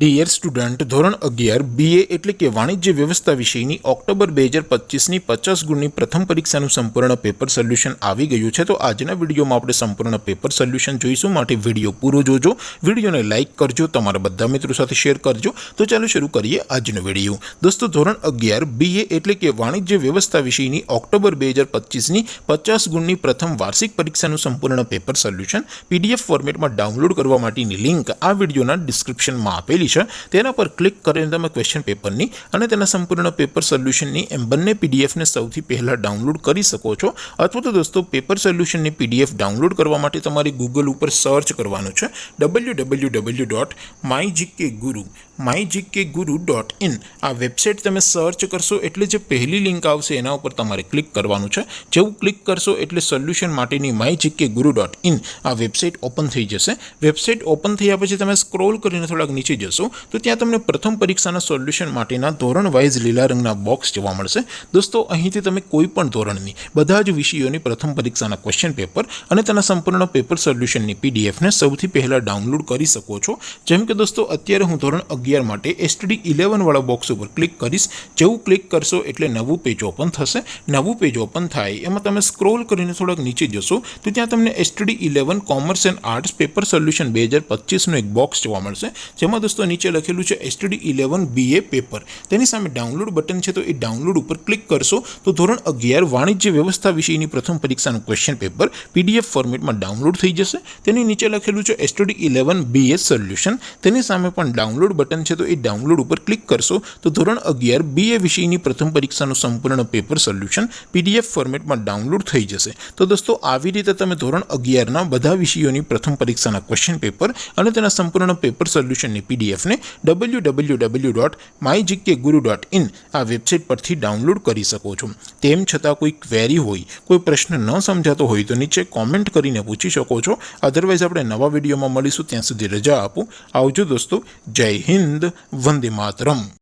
Dear student ધોરણ 11 BA એટલે કે વાણિજ્ય વ્યવસ્થા વિષયની ઓક્ટોબર 2025ની 50 ગુણની પ્રથમ પરીક્ષાનું સંપૂર્ણ પેપર સોલ્યુશન આવી ગયું છે। તો આજના વિડીયોમાં આપણે સંપૂર્ણ પેપર સોલ્યુશન જોઈશું, માટે વિડીયો પૂરો જોજો, વિડીયોને લાઇક કરજો, તમારા બધા મિત્રો સાથે શેર કરજો। તો ચાલો શરૂ કરીએ આજનો વિડીયો। દોસ્તો ધોરણ 11 BA એટલે કે વાણિજ્ય વ્યવસ્થા વિષયની ઓક્ટોબર 2025ની 50 ગુણની પ્રથમ વાર્ષિક પરીક્ષાનું સંપૂર્ણ પેપર સોલ્યુશન PDF ફોર્મેટમાં ડાઉનલોડ કરવા માટેની લિંક આ વિડીયોના ડિસ્ક્રિપ્શનમાં આપેલી છે। તેના પર ક્લિક કરીને તમે ક્વેશ્ચન પેપરની અને તેના સંપૂર્ણ પેપર સોલ્યુશનની એમ બંને પીડીએફને સૌથી પહેલા ડાઉનલોડ કરી શકો છો। અથવા તો દોસ્તો પેપર સોલ્યુશનની PDF ડાઉનલોડ કરવા માટે તમારે ગૂગલ ઉપર સર્ચ કરવાનું છે www.mygkguru.in। આ વેબસાઇટ તમે સર્ચ કરશો એટલે જે પહેલી લિંક આવશે એના ઉપર તમારે ક્લિક કરવાનું છે। જેવું ક્લિક કરશો એટલે સોલ્યુશન માટેની mygkguru.in આ વેબસાઇટ ઓપન થઈ જશે। વેબસાઇટ ઓપન થયા પછી તમે સ્ક્રોલ કરીને થોડાક નીચે જશો તો ત્યાં તમને પ્રથમ પરીક્ષાના સોલ્યુશન માટેના ધોરણ વાઇઝ લીલા રંગના બોક્સ જોવા મળશે। દોસ્તો અહીંથી તમે કોઈ પણ ધોરણની બધા જ વિષયોની પ્રથમ પરીક્ષાના ક્વેશ્ચન પેપર અને તેના સંપૂર્ણ પેપર સોલ્યુશનની પીડીએફને સૌથી પહેલા ડાઉનલોડ કરી શકો છો। જેમ કે દોસ્તો અત્યારે હું ધોરણ 11 માટે STD11 વાળા બોક્સ ઉપર ક્લિક કરીશ। જેવું ક્લિક કરશો એટલે નવું પેજ ઓપન થશે। નવું પેજ ઓપન થાય એમાં તમે સ્ક્રોલ કરીને થોડાક નીચે જશો તો ત્યાં તમને STD11 commerce and arts paper solution 2025નું એક બોક્સ જોવા મળશે। જેમાં દોસ્તો નીચે લખેલું છે STD11 BA પેપર, તેની સામે ડાઉનલોડ બટન છે, તો એ ડાઉનલોડ ઉપર ક્લિક કરશો તો ધોરણ 11 વાણિજ્ય વ્યવસ્થા વિષયની પ્રથમ પરીક્ષાનું ક્વેશ્ચન પેપર PDF ફોર્મેટમાં ડાઉનલોડ થઈ જશે। તેની નીચે લખેલું છે STD11 BA સોલ્યુશન, તેની સામે પણ ડાઉનલોડ બટન છે, તો એ ડાઉનલોડ ઉપર ક્લિક કરશો તો ધોરણ 11 BA વિષયની પ્રથમ પરીક્ષાનું સંપૂર્ણ પેપર સોલ્યુશન PDF ફોર્મેટમાં ડાઉનલોડ થઈ જશે। તો દોસ્તો આવી રીતે તમે ધોરણ 11ના બધા વિષયોની પ્રથમ પરીક્ષાના ક્વેશ્ચન પેપર અને તેના સંપૂર્ણ પેપર સોલ્યુશનની PDF ને www.mygkguru.in આ વેબસાઇટ પરથી ડાઉનલોડ કરી શકો છો। તેમ છતાં કોઈ ક્વેરી હોય, કોઈ પ્રશ્ન ન સમજાતો હોય તો નીચે કોમેન્ટ કરીને પૂછી શકો છો। અધરવાઇઝ આપણે નવા વિડીયોમાં મળીશું, ત્યાં સુધી રજા આપો। આવજો દોસ્તો, જય હિન્દ, વંદે માતરમ।